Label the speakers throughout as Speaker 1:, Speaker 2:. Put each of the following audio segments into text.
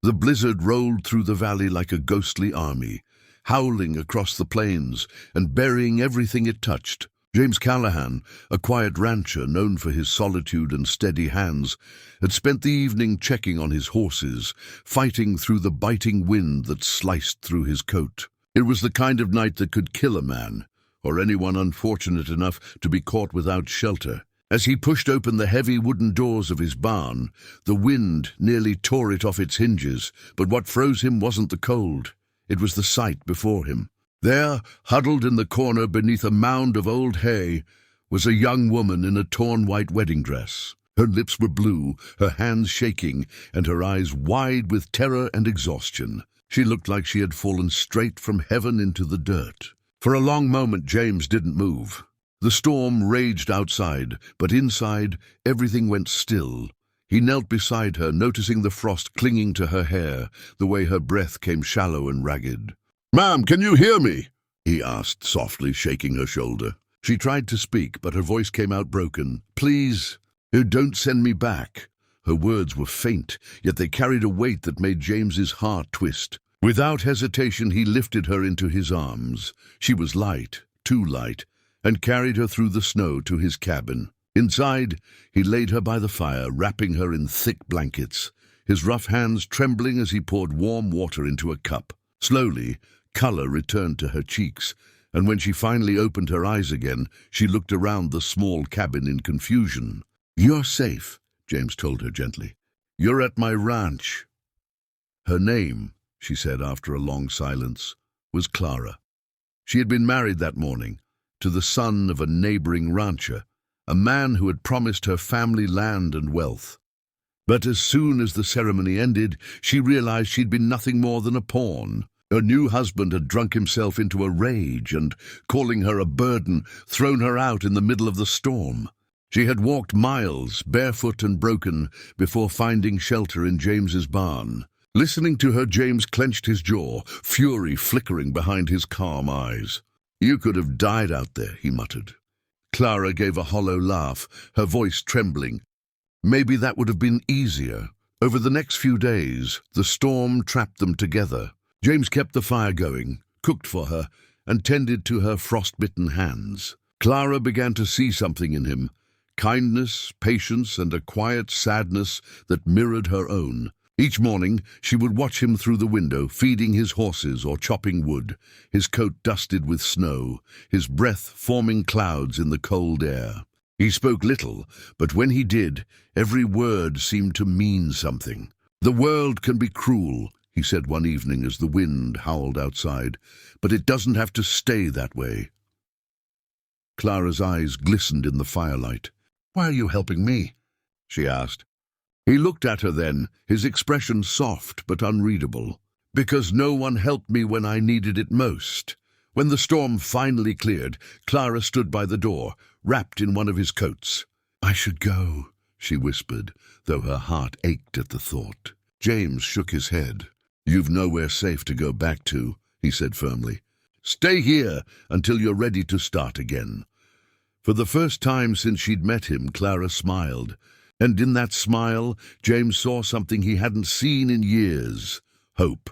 Speaker 1: The blizzard rolled through the valley like a ghostly army, howling across the plains and burying everything it touched. James Callahan, a quiet rancher known for his solitude and steady hands, had spent the evening checking on his horses, fighting through the biting wind that sliced through his coat. It was the kind of night that could kill a man, or anyone unfortunate enough to be caught without shelter. As he pushed open the heavy wooden doors of his barn, the wind nearly tore it off its hinges, but what froze him wasn't the cold. It was the sight before him. There, huddled in the corner beneath a mound of old hay, was a young woman in a torn white wedding dress. Her lips were blue, her hands shaking, and her eyes wide with terror and exhaustion. She looked like she had fallen straight from heaven into the dirt. For a long moment, James didn't move. The storm raged outside, but inside, everything went still. He knelt beside her, noticing the frost clinging to her hair, the way her breath came shallow and ragged. "Ma'am, can you hear me?" he asked, softly shaking her shoulder. She tried to speak, but her voice came out broken. "Please, don't send me back." Her words were faint, yet they carried a weight that made James's heart twist. Without hesitation, he lifted her into his arms. She was light, too light, and carried her through the snow to his cabin. Inside, he laid her by the fire, wrapping her in thick blankets, his rough hands trembling as he poured warm water into a cup. Slowly, color returned to her cheeks, and when she finally opened her eyes again, she looked around the small cabin in confusion. "You're safe," James told her gently. "You're at my ranch." Her name, she said after a long silence, was Clara. She had been married that morning to the son of a neighboring rancher, a man who had promised her family land and wealth. But as soon as the ceremony ended, she realized she'd been nothing more than a pawn. Her new husband had drunk himself into a rage and, calling her a burden, thrown her out in the middle of the storm. She had walked miles, barefoot and broken, before finding shelter in James's barn. Listening to her, James clenched his jaw, fury flickering behind his calm eyes. "You could have died out there," he muttered. Clara gave a hollow laugh, her voice trembling. Maybe that would have been easier. Over the next few days, the storm trapped them together. James kept the fire going, cooked for her, and tended to her frostbitten hands. Clara began to see something in him, kindness, patience, and a quiet sadness that mirrored her own. Each morning, she would watch him through the window, feeding his horses or chopping wood, his coat dusted with snow, his breath forming clouds in the cold air. He spoke little, but when he did, every word seemed to mean something. "The world can be cruel," he said one evening as the wind howled outside, "but it doesn't have to stay that way." Clara's eyes glistened in the firelight. "Why are you helping me?" she asked. He looked at her then, his expression soft but unreadable. "Because no one helped me when I needed it most." When the storm finally cleared, Clara stood by the door, wrapped in one of his coats. "I should go," she whispered, though her heart ached at the thought. James shook his head. "You've nowhere safe to go back to," he said firmly. "Stay here until you're ready to start again." For the first time since she'd met him, Clara smiled. And in that smile, James saw something he hadn't seen in years: hope.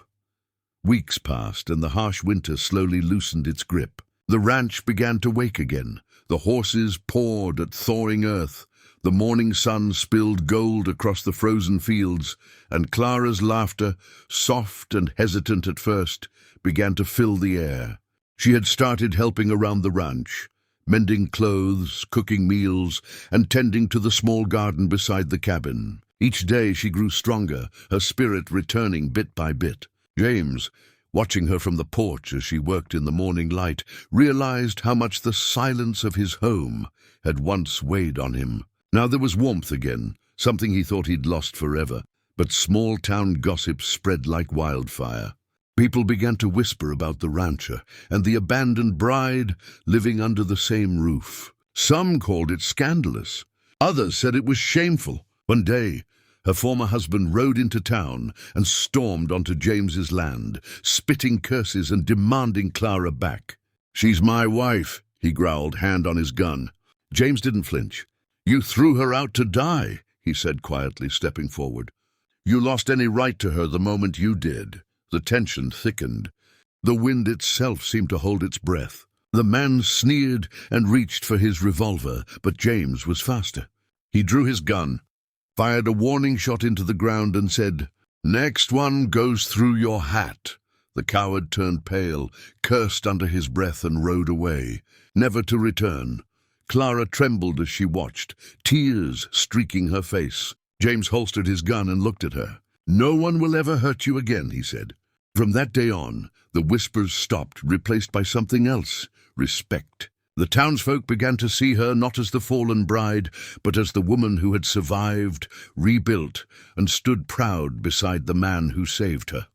Speaker 1: Weeks passed, and the harsh winter slowly loosened its grip. The ranch began to wake again. The horses pawed at thawing earth. The morning sun spilled gold across the frozen fields, and Clara's laughter, soft and hesitant at first, began to fill the air. She had started helping around the ranch, mending clothes, cooking meals, and tending to the small garden beside the cabin. Each day she grew stronger, her spirit returning bit by bit. James, watching her from the porch as she worked in the morning light, realized how much the silence of his home had once weighed on him. Now there was warmth again, something he thought he'd lost forever, but small-town gossip spread like wildfire. People began to whisper about the rancher and the abandoned bride living under the same roof. Some called it scandalous. Others said it was shameful. One day, her former husband rode into town and stormed onto James's land, spitting curses and demanding Clara back. "She's my wife," he growled, hand on his gun. James didn't flinch. "You threw her out to die," he said quietly, stepping forward. You lost any right to her the moment you did. The tension thickened. The wind itself seemed to hold its breath. The man sneered and reached for his revolver, but James was faster. He drew his gun, fired a warning shot into the ground and said, "Next one goes through your hat." The coward turned pale, cursed under his breath and rode away, never to return. Clara trembled as she watched, tears streaking her face. James holstered his gun and looked at her. "No one will ever hurt you again," he said. From that day on, the whispers stopped, replaced by something else, respect. The townsfolk began to see her not as the fallen bride, but as the woman who had survived, rebuilt, and stood proud beside the man who saved her.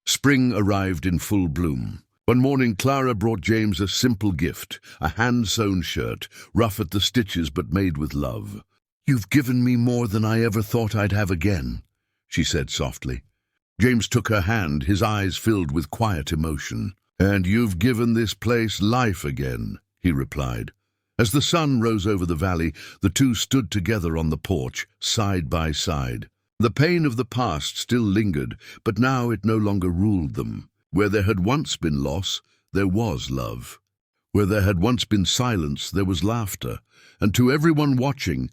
Speaker 1: Spring arrived in full bloom. One morning, Clara brought James a simple gift, a hand-sewn shirt, rough at the stitches but made with love. "You've given me more than I ever thought I'd have again," she said softly. James took her hand, his eyes filled with quiet emotion. "And you've given this place life again," he replied. As the sun rose over the valley, the two stood together on the porch, side by side. The pain of the past still lingered, but now it no longer ruled them. Where there had once been loss, there was love. Where there had once been silence, there was laughter. And to everyone watching,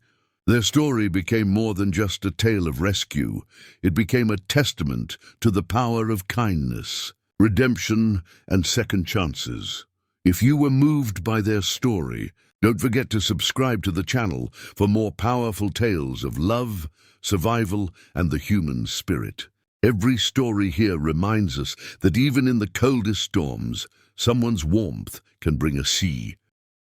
Speaker 1: their story became more than just a tale of rescue. It became a testament to the power of kindness, redemption, and second chances. If you were moved by their story, don't forget to subscribe to the channel for more powerful tales of love, survival, and the human spirit. Every story here reminds us that even in the coldest storms, someone's warmth can bring a sea.